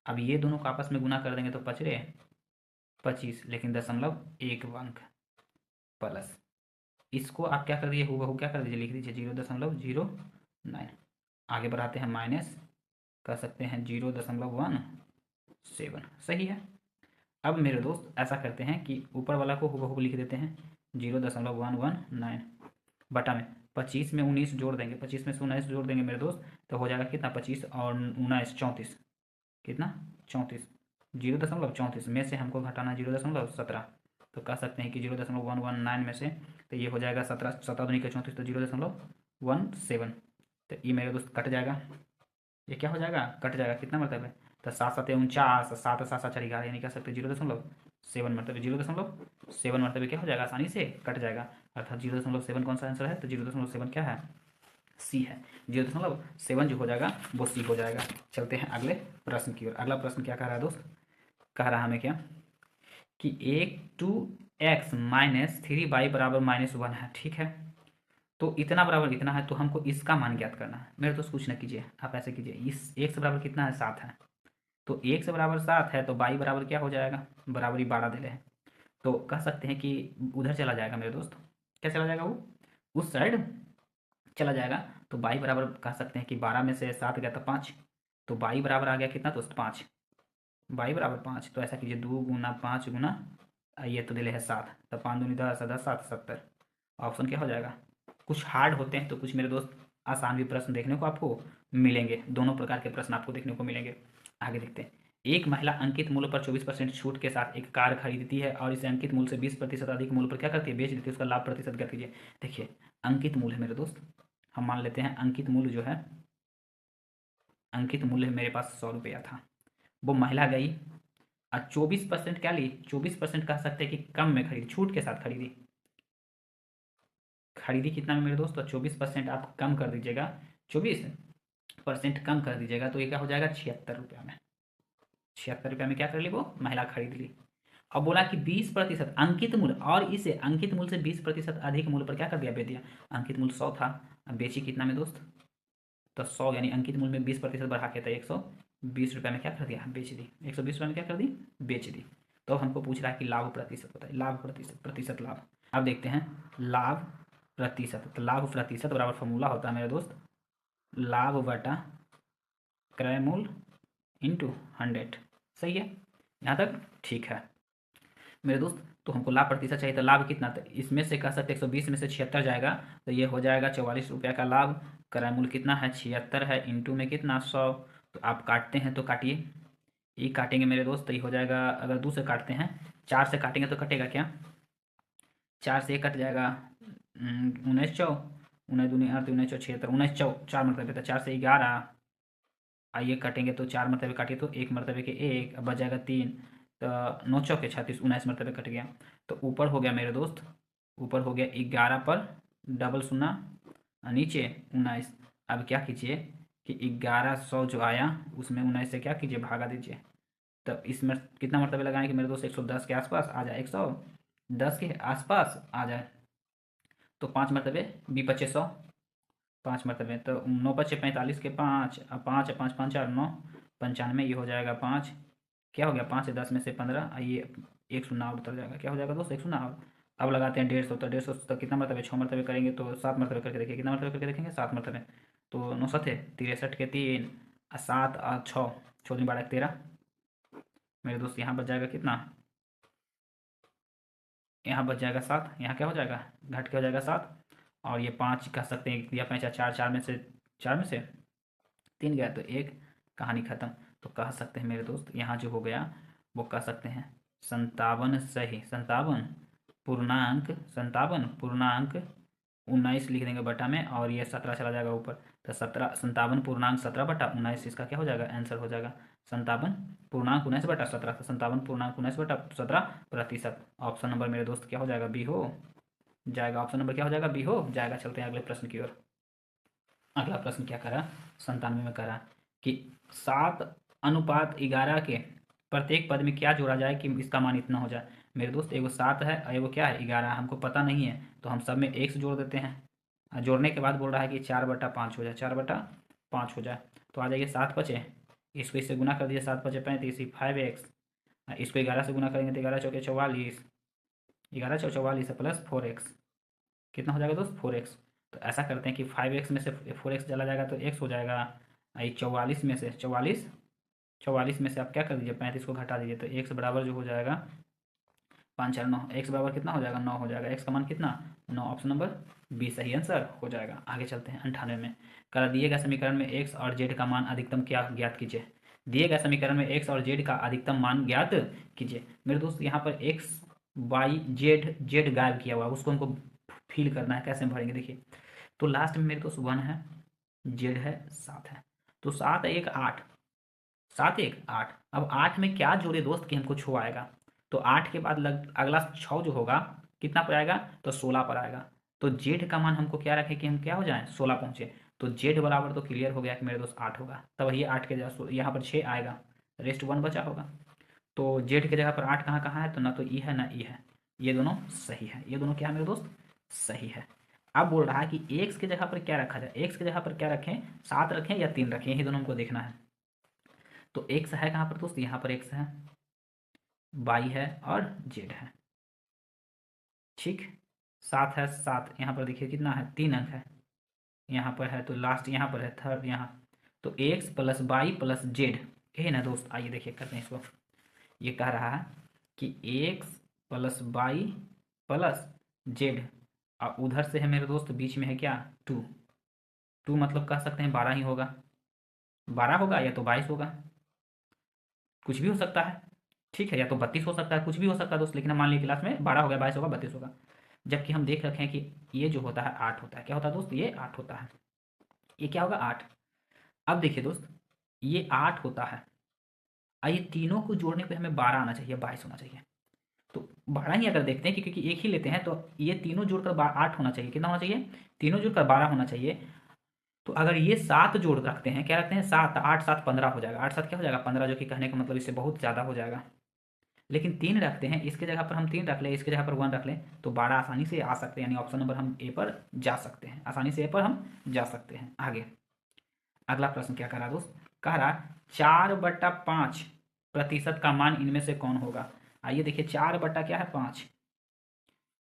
अब ये दोनों को आपस में गुना कर देंगे तो बच रहे 25, लेकिन 0.1 अंक प्लस, इसको आप क्या कर दीजिए, हूबहू क्या कर दीजिए, लिख दीजिए 0.09। आगे बढ़ाते हैं माइनस, कर सकते हैं 0.17, सही है। अब मेरे दोस्त ऐसा करते हैं कि ऊपर वाला को हूबहू लिख देते हैं 0.119 बटा में 25 में 19 जोड़ देंगे, 25 में से 19 जोड़ देंगे मेरे दोस्त, तो हो जाएगा कितना 25 और 19 34, कितना 34, 0.34 में से हमको घटाना 0.17, तो कह सकते हैं कि 0.119 में से तो ये हो जाएगा 17, 17 के 34, तो 0.17। तो ये मेरे दोस्त कट जाएगा, ये क्या हो जाएगा, कट जाएगा। कितना मतलब है, तो 7 7 49, 7 7 4 11, यानी कह सकते 0.7 मतलब 0.7 मतलब क्या हो जाएगा, आसानी से कट जाएगा। अर्थात 0.7 कौन सा आंसर है, तो 0.7 क्या है, सी है। 0.7 जो हो जाएगा वो सी हो जाएगा। चलते हैं अगले प्रश्न की ओर। अगला प्रश्न क्या कह रहा है दोस्त, कह रहा है हमें क्या कि 1 2x-3y बराबर -1 है, ठीक है। तो इतना बराबर इतना है, तो हमको इसका मान ज्ञात करना है। मेरे दोस्त कुछ ना कीजिए, आप ऐसे कीजिए, इस एक से बराबर कितना है, 7 है। तो 1 से बराबर 7 है, तो बाई बराबर क्या हो जाएगा, बराबरी 12 दे रहे हैं। तो कह सकते हैं कि उधर चला जाएगा मेरे दोस्त, क्या चला जाएगा, वो उस साइड चला जाएगा। तो बाई बराबर कह सकते हैं कि 12 में से 7 गया तो 5, तो बाई बराबर आ गया कितना दोस्त, 5। बाई बराबर 5, तो ऐसा कीजिए 2 गुना 5 गुना ये तो दिले है 7, तो 5 दूनी 10, 10 7 70। ऑप्शन क्या हो जाएगा। कुछ हार्ड होते हैं तो कुछ मेरे दोस्त आसान भी प्रश्न देखने को आपको मिलेंगे, दोनों प्रकार के प्रश्न आपको देखने को मिलेंगे। आगे देखते हैं। एक महिला अंकित मूल्य पर 24% छूट के साथ एक कार खरीदती है और इसे अंकित मूल्य से 20% अधिक मूल्य पर क्या करती है, बेच देती है। उसका लाभ प्रतिशत क्या कीजिए। देखिए अंकित मूल्य है मेरे दोस्त, हम मान लेते हैं अंकित मूल्य जो है, अंकित मूल्य मेरे पास 100 रुपया था। वो महिला गई और 24% क्या ली, 24% कह सकते हैं कि कम में खरीदी, छूट के साथ खरीदी। खरीदी कितना में मेरे दोस्त, तो 24% आप कम कर दीजिएगा, 24% कम कर दीजिएगा, तो ये क्या हो जाएगा, 76 रुपया में। 76 रुपया में क्या कर ली, वो महिला खरीद ली। अब बोला कि 20% अंकित मूल्य, और इसे अंकित मूल्य से 20% अधिक मूल्य पर क्या कर दिया, बेच दिया। अंकित मूल्य 100 था, अब बेची कितना में दोस्त, तो 100, यानी अंकित मूल्य में 20% बढ़ा के, तो 120 रुपया में क्या कर दिया, बेच दी। 120 रुपया में क्या कर दी, बेच दी। तो हमको पूछ रहा है कि लाभ प्रतिशत होता है, लाभ प्रतिशत, प्रतिशत लाभ। अब देखते हैं लाभ प्रतिशत। तो लाभ प्रतिशत बराबर फॉर्मूला होता है मेरे दोस्त, लाभ बटा क्रय मूल्य इंटू 100। सही है, यहाँ तक ठीक है मेरे दोस्त। तो हमको लाभ प्रतिशत चाहिए, तो लाभ कितना, तो इसमें से कह सकते 120 में से 76 जाएगा, तो ये हो जाएगा 44 रुपया का लाभ। क्रय मूल्य कितना है, 76 है, इंटू में कितना, 100। तो आप काटते हैं तो काटिए, ये काटेंगे मेरे दोस्त, तो ये हो जाएगा, अगर 2 से काटते हैं, 4 से काटेंगे तो कटेगा क्या, 4 से 1 कट जाएगा, 19 चौ, 19 दूनी 8, 19 चौ 76, 19 चौ 4 मरतबे, तो 4 से 11, आइए काटेंगे तो 4 मरतबे काटिए, तो 1 मरतबे के 1, अब बच जाएगा 3, तो 9 चौके 36, 19 मरतबे कट गया। तो ऊपर हो गया मेरे दोस्त, ऊपर हो गया 11 पर डबल शून्य, नीचे 19। अब क्या कीजिए कि 1100 जो आया उसमें 19 से क्या कीजिए, भागा दीजिए। तो इसमें कितना मरतबे लगाएं कि मेरे दोस्त 110 के आसपास आ जाए, 110 के आसपास आ जाए, तो 5 मरतबे, 20 25 100, 5 मरतबे, तो 9 5 45 के 5, अब 5 5 5 4 9, 95, ये हो जाएगा 5। क्या हो गया, 5 से 10 में से 15, ये एक शून्य और उतर जाएगा, क्या हो जाएगा दोस्त, एक शून्य और। अब लगाते हैं 150, तो 150 तक कितना मरतबे, 6 मरतबे करेंगे तो 7 मरतबे करके देखिए, कितना मरतबे करके देखेंगे, 7 मरतबे। तो 9 7 63 के 3, 7 और 6, 6 दूनी 12 13, मेरे दोस्त यहाँ बच जाएगा कितना, यहाँ बच जाएगा 7, यहाँ क्या हो जाएगा, घट के हो जाएगा 7। और ये 5 कह सकते हैं, दिया 5 4, 4 में से 3 गया, तो 1, कहानी खत्म। तो कह सकते हैं मेरे दोस्त यहाँ जो हो गया वो कह सकते हैं 57 सही, 57 पूर्णांक 19 लिख देंगे बटा में, और ये 17 चला जाएगा ऊपर, तो 57 पूर्णांक 17 बटा 19 इसका क्या हो जाएगा, आंसर हो जाएगा 57 पूर्णांक 19 बटा 17, तो 57 पूर्णांक 19 बटा 17%। ऑप्शन नंबर मेरे दोस्त क्या हो जाएगा, बी हो जाएगा। ऑप्शन नंबर क्या हो जाएगा, बी हो जाएगा। चलते हैं अगले प्रश्न की ओर। अगला प्रश्न क्या करा, 97 में करा कि 7:11 के प्रत्येक पद में क्या जोड़ा जाए कि इसका मान इतना हो जाए। मेरे दोस्त एगो 7 है और एगो क्या है, 11, हमको पता नहीं है, तो हम सब में 1 से जोड़ देते हैं। और जोड़ने के बाद बोल रहा है कि 4/5 हो जाए, 4/5 हो जाए। तो आ जाइए 7 बचे, इसको इससे गुना कर दिए, 7 बचे 35, 5x, इसको 11 से गुना करेंगे तो 11 चौके 44, 11 चौ 44 प्लस 4x, कितना हो जाएगा दोस्त, 4x। तो ऐसा करते हैं कि 5x में से 4x चला जाएगा तो x हो जाएगा, ये 44 में से आप क्या कर दीजिए, 35 को घटा दीजिए, तो x बराबर जो हो जाएगा 5 4 9, x बराबर कितना हो जाएगा, 9 हो जाएगा। x का मान कितना, 9, ऑप्शन नंबर बी सही आंसर हो जाएगा। आगे चलते हैं 98 में। कर दिए गए समीकरण में x और z का मान अधिकतम क्या ज्ञात कीजिए। दिए गए समीकरण में x और z का अधिकतम मान ज्ञात कीजिए। मेरे दोस्त यहाँ पर x वाई जेड, जेड गायब किया हुआ उसको हमको फिल करना है, कैसे भरेंगे देखिए। तो लास्ट में मेरे पास 1 है, जेड है, 7 है, तो 7 1 8, 7 1 8। अब 8 में क्या जोड़े दोस्त कि हमको 6 आएगा, तो 8 के बाद अगला 6 जो होगा कितना पर आएगा, तो 16 पर आएगा। तो जेड का मान हमको क्या रखें कि हम क्या हो जाएं, 16 पहुंचे। तो जेड बराबर तो क्लियर हो गया कि मेरे दोस्त 8 होगा, तब ये 8 के जगह यहाँ पर 6 आएगा, रेस्ट 1 बचा होगा। तो जेड की जगह पर 8 कहाँ कहाँ है, तो ना तो ई है ना ई है, ये दोनों सही है, ये दोनों क्या है मेरे दोस्त, सही है। अब बोल रहा है कि एक्स की जगह पर क्या रखा जाए, एक्स की जगह पर क्या रखें, 7 रखें या 3 रखें, यही दोनों हमको देखना है। तो एक्स है कहाँ पर दोस्त, यहाँ पर एक्स है, वाई है और जेड है, ठीक। 7 है, 7 यहाँ पर देखिए कितना है, 3 अंक है, यहाँ पर है तो लास्ट यहाँ पर है थर्ड यहाँ। तो x plus y plus z, यही ना दोस्त। आइए देखिए करते हैं इसको। ये कह रहा है कि x plus y plus z, और उधर से है मेरे दोस्त बीच में है क्या, 2। 2 मतलब कह सकते हैं 12 ही होगा, 12 होगा या तो 22 होगा, कुछ भी हो सकता है, ठीक है, या तो 32 हो सकता है, कुछ भी हो सकता है दोस्त। लेकिन हम मान लीजिए क्लास में 12 होगा, 22 होगा, 32 होगा। जबकि हम देख रखे हैं कि ये जो होता है 8 होता है, क्या होता है दोस्त, ये 8 होता है, ये क्या होगा 8। अब देखिए दोस्त, ये 8 होता है, और ये तीनों को जोड़ने पे हमें 12 आना चाहिए, 22 होना चाहिए। तो 12 ही अगर देखते हैं कि क्योंकि एक ही लेते हैं, तो ये तीनों जोड़कर 8 होना चाहिए, कितना होना चाहिए, तीनों जोड़कर 12 होना चाहिए। तो अगर ये 7 जोड़ रखते हैं, क्या रखते हैं 7, 8 7 15 हो जाएगा, 8 7 क्या हो जाएगा 15, जो कि कहने का मतलब इससे बहुत ज़्यादा हो जाएगा। लेकिन 3 रखते हैं, इसके जगह पर हम 3 रख लें, इसके जगह पर 1 रख लें, तो 12 आसानी से आ सकते हैं, यानी ऑप्शन नंबर हम ए पर जा सकते हैं, आसानी से ए पर हम जा सकते हैं। आगे अगला प्रश्न क्या कह रहा दोस्त, कह रहा 4/5% का मान इनमें से कौन होगा। आइए देखिए 4 बट्टा क्या है 5,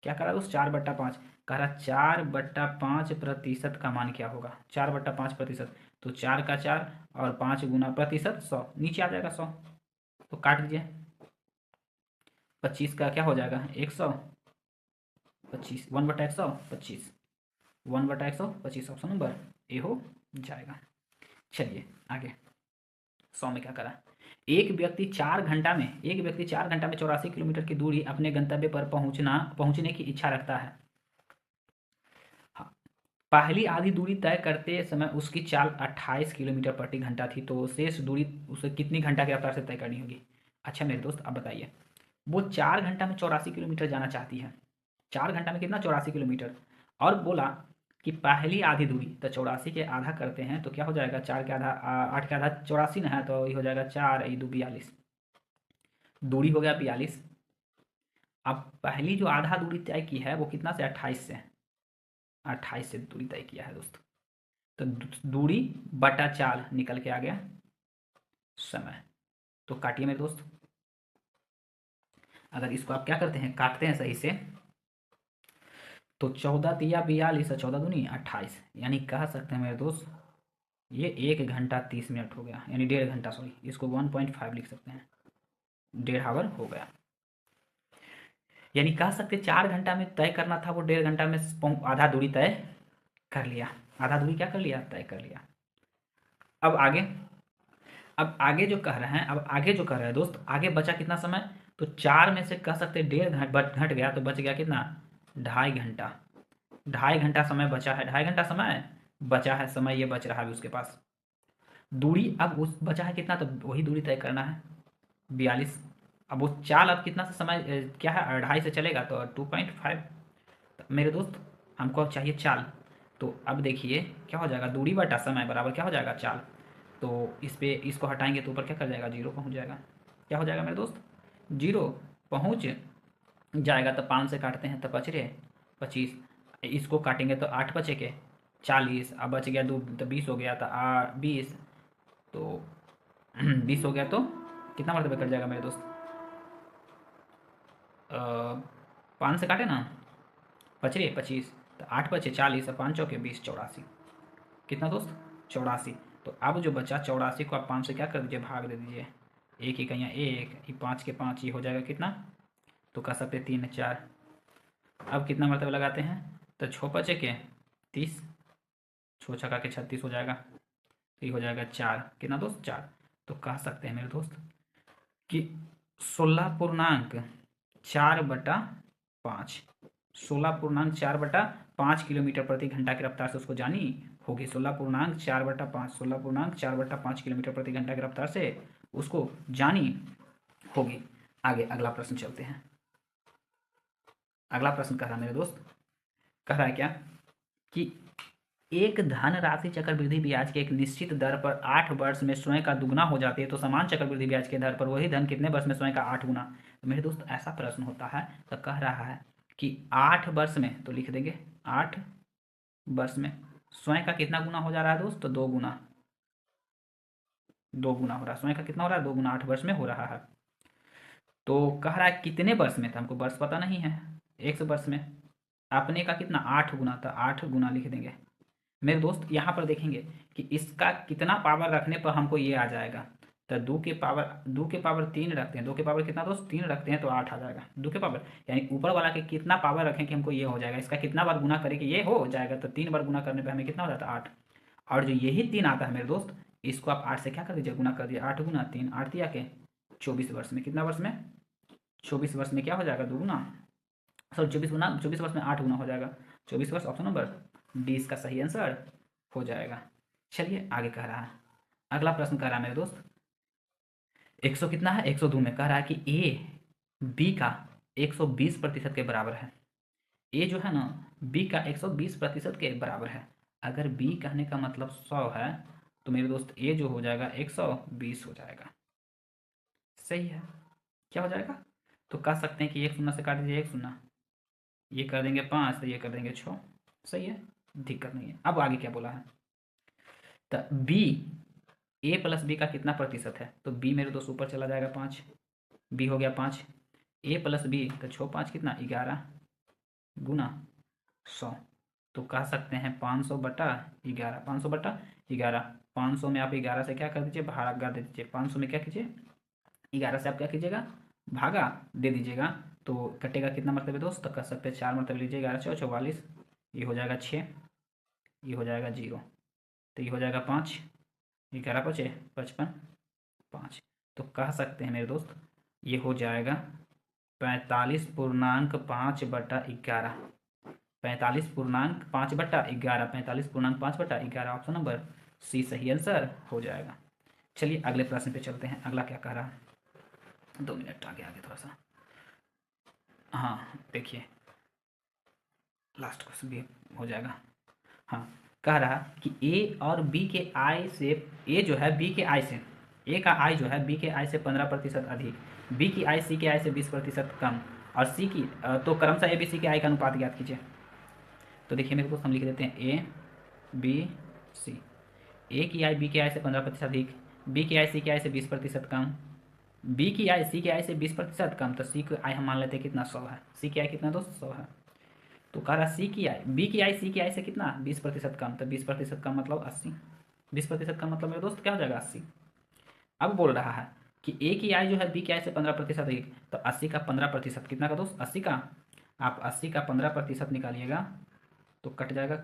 क्या कह रहा दोस्त 4/5, कह रहा 4/5% का मान क्या होगा, 4/5%। तो 4 का 4 और 5 गुना प्रतिशत 100, नीचे आ जाएगा 100, तो काट दीजिए। 25 का क्या हो जाएगा 100, 25 1/100 25, 1/125, ऑप्शन नंबर ए हो जाएगा। चलिए आगे 100 में क्या करा, एक व्यक्ति 4 घंटा में 84 किलोमीटर की दूरी अपने गंतव्य पर पहुंचने की इच्छा रखता है। हाँ, पहली आधी दूरी तय करते समय उसकी चाल 28 किलोमीटर प्रति घंटा थी, तो शेष दूरी उसे कितनी घंटा की रफ्तार से तय करनी होगी। अच्छा मेरे दोस्त अब बताइए, वो 4 घंटा में 84 किलोमीटर जाना चाहती है, 4 घंटा में कितना 84 किलोमीटर, और बोला कि पहली आधी दूरी, तो 84 के आधा करते हैं तो क्या हो जाएगा, 4 के आधा 8 के आधा 84 ना है, तो ये हो जाएगा 4 2 42, दूरी हो गया 42। अब पहली जो आधा दूरी तय की है वो कितना से 28 से, 28 से दूरी तय किया है दोस्त। तो दूरी बटा चाल निकल के आ गया समय, तो काटिए मेरे दोस्त। अगर इसको आप क्या करते हैं काटते हैं सही से, तो 14 × 3 = 42 और 14 × 2 = 28, यानी कह सकते हैं मेरे दोस्त ये 1 घंटा 30 मिनट हो गया, यानी 1.5 घंटा, सॉरी इसको 1.5 लिख सकते हैं, 1.5 आवर हो गया। यानी कह सकते 4 घंटा में तय करना था, वो 1.5 घंटा में आधा दूरी तय कर लिया, आधा दूरी क्या कर लिया तय कर लिया। अब आगे, अब आगे जो कह रहे हैं, अब आगे जो कह रहे हैं दोस्त, आगे बचा कितना समय, तो 4 में से कह सकते 1.5 घट गया, तो बच गया कितना 2.5 घंटा, 2.5 घंटा समय बचा है, 2.5 घंटा समय बचा है, समय ये बच रहा है उसके पास। दूरी अब उस बचा है कितना, तो वही दूरी तय करना है 42। अब वो चाल अब कितना से समय क्या है 2.5 से चलेगा, तो 2.5। मेरे दोस्त हमको अब चाहिए चाल, तो अब देखिए क्या हो जाएगा, दूरी बटा समय बराबर क्या हो जाएगा चाल। तो इस पे इसको हटाएंगे तो ऊपर क्या कर जाएगा 0 पहुंच जाएगा, क्या हो जाएगा मेरे दोस्त 0 पहुंच जाएगा। तो 5 से काटते हैं तो बच रहे 25, इसको काटेंगे तो 8 बचे के 40, अब बच गया 2 तो 20 हो गया, था 20, तो 20 हो गया, तो कितना मरतबा कट जाएगा मेरे दोस्त, 5 से काटे ना बच रहे 25, तो 8 बचे 40 और 5 चौके 20, 84, कितना दोस्त 84। तो अब जो बचा 84 को आप 5 से क्या कर दीजिए भाग दे दीजिए, एक ही कहीं एक, ये 5 के 5, ये हो जाएगा कितना, तो कह सकते 3 4। अब कितना मरतबा लगाते हैं, तो 6 बचे के 30, 6 छक्का के 36 हो जाएगा, तो ये हो जाएगा 4, कितना दोस्त 4। तो कह सकते हैं मेरे दोस्त कि 16 पूर्णांक 4/5, 16.4/5 किलोमीटर प्रति घंटा की रफ्तार से उसको जानी होगी। 16.4/5 किलोमीटर प्रति घंटा की रफ्तार से उसको जानी होगी। आगे अगला प्रश्न चलते हैं। अगला प्रश्न कह रहा मेरे दोस्त, कह रहा है क्या कि एक धन राशि चक्रवृद्धि ब्याज के एक निश्चित दर पर 8 वर्ष में स्वयं का दुगना हो जाती है, तो समान चक्रवृद्धि ब्याज के दर पर वही धन कितने वर्ष में स्वयं का 8 गुना। तो मेरे दोस्त ऐसा प्रश्न होता है, तो कह रहा है कि 8 वर्ष में, तो लिख देंगे 8 वर्ष में स्वयं का कितना गुना हो जा रहा है दोस्त, तो 2 गुना, 2 गुना हो रहा है। स्वयं का कितना हो रहा है, 2 गुना 8 वर्ष में हो रहा है। तो कह रहा है कितने वर्ष में, तो हमको वर्ष पता नहीं है, 1 वर्ष में अपने का कितना 8 गुना, था 8 गुना लिख देंगे। मेरे दोस्त यहाँ पर देखेंगे कि इसका कितना पावर रखने पर हमको ये आ जाएगा, तो 2 के पावर 3 रखते हैं, 2 के पावर कितना दोस्त 3 रखते हैं, तो 8 आ जाएगा 2 के पावर, यानी ऊपर वाला के कितना पावर रखें कि हमको ये हो जाएगा, इसका कितना बार गुना करें कि ये हो जाएगा, तो 3 बार गुना करने पर हमें कितना हो जाता है 8। और जो यही 3 आता है मेरे दोस्त, इसको आप 8 से क्या कर दीजिए, गुना कर दिए, 8 गुना 3, 8 दिया के 24 वर्ष में, कितना वर्ष में 24 वर्ष में क्या हो जाएगा, 2 गुना, सॉरी 24 वर्ष में 8 गुना हो जाएगा, 24 वर्ष। ऑप्शन नंबर डी इसका सही आंसर हो जाएगा। चलिए आगे कह रहा है, अगला प्रश्न कह रहा है मेरे दोस्त, 100 कितना है, 102 में कह रहा है कि ए बी का 120% के बराबर है। ए जो है ना बी का 120% के बराबर है। अगर बी कहने का मतलब 100 है, तो मेरे दोस्त ए जो हो जाएगा 120 हो जाएगा। सही है, क्या हो जाएगा, तो कह सकते हैं कि 1 शून्य से काट दीजिए 1 शून्य, ये कर देंगे 5, तो ये कर देंगे 6। सही है, दिक्कत नहीं है। अब आगे क्या बोला है, तो बी ए प्लस बी का कितना प्रतिशत है, तो बी मेरे दोस्त ऊपर चला जाएगा 5, बी हो गया 5, ए प्लस बी तो 6 5 कितना 11 गुना 100, तो कह सकते हैं 500/11, 500/11, 500 में आप 11 से क्या कर दीजिए, भागा दे दीजिए, 500 में क्या कीजिए 11 से आप क्या कीजिएगा, भागा दे दीजिएगा, तो कटेगा कितना मरतबे दोस्त, तो कह सकते हैं 4 मरतबे लीजिए, 11 4 44, ये हो जाएगा 6, ये हो जाएगा 0, तो ये हो जाएगा 5, 11 5 55 5, तो कह सकते हैं मेरे दोस्त ये हो जाएगा 45.5/11, 45.5/11, 45.5/11, ऑप्शन नंबर सी सही आंसर हो जाएगा। चलिए अगले प्रश्न पे चलते हैं। अगला क्या कह रहा है, 2 मिनट आगे आगे थोड़ा सा, हाँ देखिए लास्ट क्वेश्चन भी हो जाएगा। हाँ, कह रहा कि ए और बी के आय से, ए जो है बी के आय से, ए का आय जो है बी के आय से 15% अधिक, बी की आय सी के आय से 20% कम, और सी की तो क्रमशः ए बी सी के आय का अनुपात ज्ञात कीजिए। तो देखिए मेरे को हम लिख देते हैं ए बी सी, ए की आय बी के आय से 15% अधिक, बी की आय सी के आय से 20% कम, बी की आय सी के आय से 20% कम, तो सी की आय हम मान लेते हैं कितना 100 है, सी की आय कितना दोस्त 100 है। तो कह रहा सी की आय, बी की आय सी की आय से कितना 20% कम, तो 20% कम मतलब 80, 20% कम मतलब मेरे दोस्त क्या हो जाएगा 80। अब बोल रहा है कि ए की आय जो है बी की आय से 15% अधिक, तो 80 का 15% कितना का दोस्त 80 का, आप 80 का 15% निकालिएगा तो कट जाएगा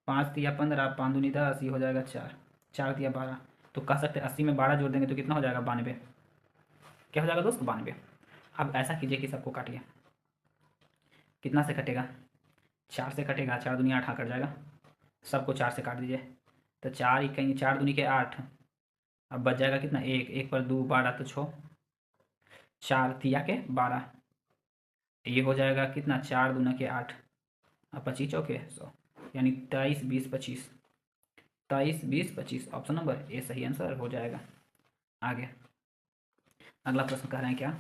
5 दिया 15, 5 दूनी 10, ये हो जाएगा 4, 4 दिया 12, तो कह सकते हैं 80 में 12 जोड़ देंगे तो कितना हो जाएगा 92, क्या हो जाएगा दोस्त 92। अब ऐसा कीजिए कि सबको काटिए, कितना से कटेगा 4 से कटेगा, 4 दूनी 8 कट जाएगा, सबको 4 से काट दीजिए, तो 4 कहीं 4 दूनी के 8, अब बच जाएगा कितना 1, 1 पर 2 12, तो 6, 4 दिया के 12, ये हो जाएगा कितना 4 दूना के 8, अब 25 चौके 100, यानी 23 20 25, 23 20 25, ऑप्शन नंबर ए सही आंसर हो जाएगा। आगे अगला प्रश्न कह रहे हैं क्या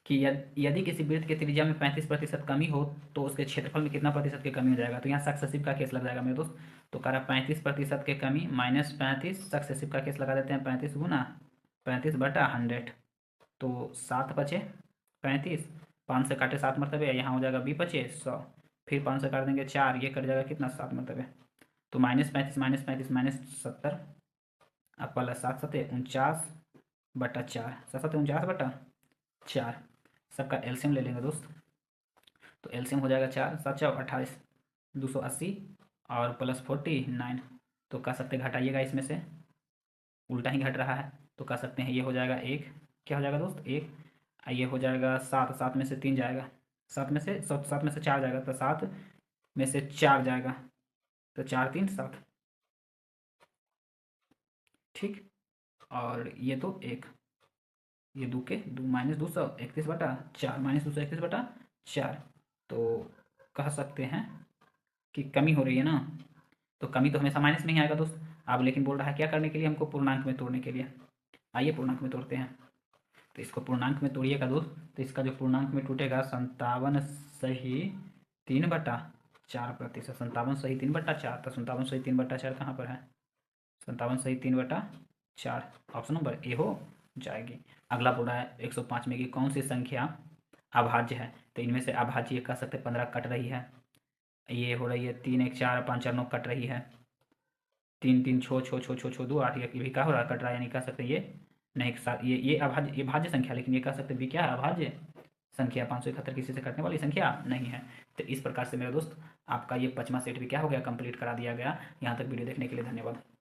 कि यदि किसी वृत्त के त्रिज्या में 35% कमी हो तो उसके क्षेत्रफल में कितना प्रतिशत की कमी हो जाएगा, तो यहाँ सक्सेसिव का केस लग जाएगा मेरे दोस्त। तो कह रहा 35% के कमी -35, सक्सेसिव का केस लगा देते हैं 35 गुना 35/100, तो 7 बचे 35, 5 से काटे 7 मरतबे, यहाँ हो जाएगा 20 बचे 100, फिर 5 से काट देंगे 4, ये कट जाएगा कितना 7 मरतबे, तो -35 -70, अब प्लस 7 7 49/4, 7 7 49/4, सबका एलसीएम ले लेंगे दोस्त, तो एलसीएम हो जाएगा 4 7 4 28, 280 और प्लस 49, तो कह सकते हैं घटाइएगा इसमें से, उल्टा ही घट रहा है, तो कह सकते हैं ये हो जाएगा 1, क्या हो जाएगा दोस्त 1, ये हो जाएगा 7, 7 में से 3 जाएगा, 7 में से 4 जाएगा, तो 7 में से 4 जाएगा, तो 4 3 7। ठीक, और ये तो एक, ये दो के दो माइनस 231/4 माइनस 231/4, तो कह सकते हैं कि कमी हो रही है ना, तो कमी तो हमेशा माइनस में ही आएगा दोस्त। अब लेकिन बोल रहा है क्या करने के लिए हमको, पूर्णांक में तोड़ने के लिए। आइए पूर्णांक में तोड़ते हैं। तो इसको पूर्णांक में तोड़िएगा दोस्त, तो इसका जो पूर्णांक में टूटेगा 57 सही 3/4 प्रतिशत, 57 सही 3/4, तो 57 सही 3/4 कहाँ पर है, 57 सही 3/4, ऑप्शन नंबर ए हो जाएगी। अगला बोल रहा है 105 में कि कौन सी संख्या अभाज्य है, तो इनमें से अभाज्य ये कह सकते 15 कट रही है, ये हो रही है 3 1 4 5 4 9 कट रही है, 3 3 छो छो छो छो छो 2 8, ये भी क्या हो रहा है, कट रहा है, यानी कह सकते ये नहीं एक साथ, ये अभाज्य, ये भाज्य संख्या, लेकिन ये कह सकते भी क्या है, अभाज्य संख्या। 571 किसी से कटने वाली संख्या नहीं है। तो इस प्रकार से मेरे दोस्त आपका ये 5वां सेट भी क्या हो गया, कंप्लीट करा दिया गया। यहाँ तक वीडियो देखने के लिए धन्यवाद।